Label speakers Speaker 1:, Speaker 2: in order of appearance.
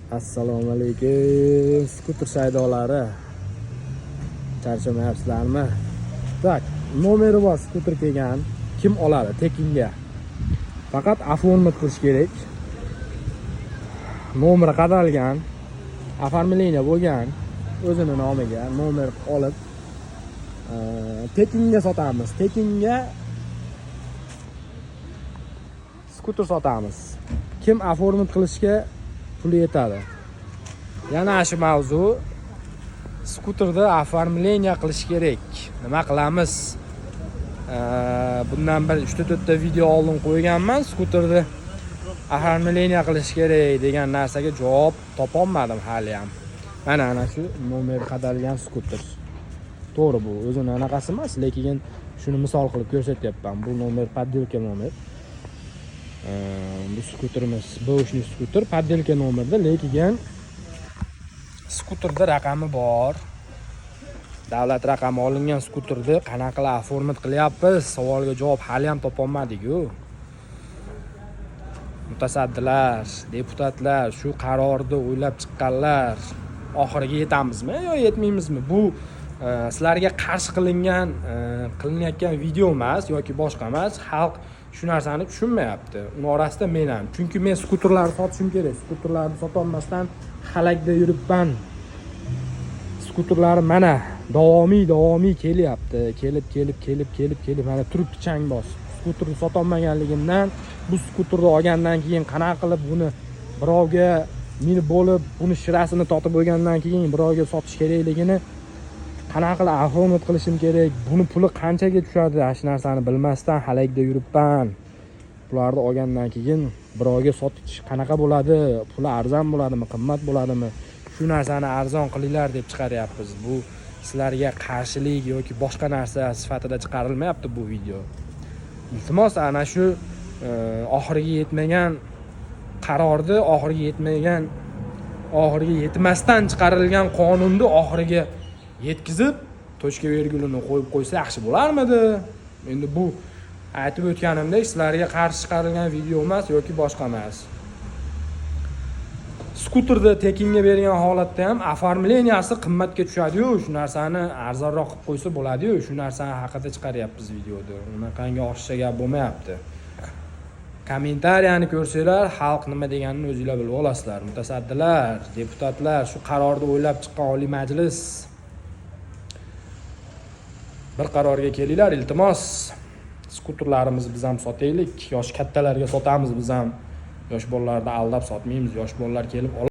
Speaker 1: Assalomu alaykum skuter shaydolari. Charchamayapsizlarmi? Tak, nomeri bor skuter kelgan. Kim oladi tekinga? Faqat oformit qilish kerak. Nomeri qadalgan, оформление bo'lgan, o'zini nomiga nomer olib tekinga sotamiz. Tekinga skuter sotamiz. Kim oformit qilishga pul yetadi. Yana shu mavzu. Skuterda оформление qilish kerak. Nima qilamiz? Bundan bir 3-4 ta video oldin qo'yganman. Skuterda оформление qilish kerak degan narsaga javob topolmadim hali ham. Mana shu nomer qadalgan skuter. To'g'ri, bu o'zini anaqasi emas, lekin shuni misol qilib ko'rsatyapman. Bu nomer подделка nomer. Bu skuterimiz бэушный skuter, подделка nomerda, lekin skuterda raqami bor. Davlat raqami olingan skuterda qanaqa qilib oformit qilyapmiz? Savolga javob hali ham topolmadik-ku. Mutasaddilar, deputatlar, shu qarorni o'ylab chiqqanlar oxiriga yetamizmi yo yetmaymizmi? Bu sizlarga qarshi qilinayotgan video emas yoki boshqa emas. Xalq shu narsani tushunmayapti. Uni orasida men ham. Chunki men skuterlarni sotishim kerak. Skuterlarni sotolmasdan halakda yuribman. Skuterlar mana davomiy kelyapti. Kelib mana turibdi chang bosib. Skuterni sotolmaganligimdan, bu skuterni olgandan keyin qanaqa qilib buni birovga minib bo'lib, buni shirasini totib bo'lgandan keyin birovga sotish kerakligini, qanaqa qilib oformit qilishim kerak, buni puli qanchaga tushadi, shu narsani bilmasdan halakda yuribman. Bularni olgandan keyin birovga sotish qanaqa bo'ladi? Puli arzon bo'ladimi, qimmat bo'ladimi? Shu narsani arzon qilinglar deb chiqaryapmiz. Bu sizlarga qarshilik yoki boshqa narsa sifatida chiqarilmayapti bu video. Iltimos ana shu oxiriga yetmagan qarorni, oxiriga yetmasdan chiqarilgan qonunni oxiriga yetkazib, tochka vergulini qo'yib qo'ysa yaxshi bo'larmidi? Endi bu aytib o'tganimdek sizlarga qarshi chiqarilgan video emas yoki boshqa emas. Skuterda tekinga bergan holatda ham оформленияsi qimmatga tushadi-yu, shu narsani arzonroq qilib qo'ysa bo'ladi-yu, shu narsani haqida chiqaryapmiz videoda. Unaqangi oshiqcha gap bo'lmayapti. Kommentariyani ko'rsanglar, xalq nima deganini o'zingizlar bilib olasizlar. Mutasaddilar, deputatlar, shu qarorni o'ylab chiqqan Oliy Majlis bir qarorga kelinglar, iltimos. Skuterlarimizni biz ham sotaylik, yosh kattalarga sotamiz biz ham. Yosh bolalarni aldab sotmaymiz, yosh bolalar kelib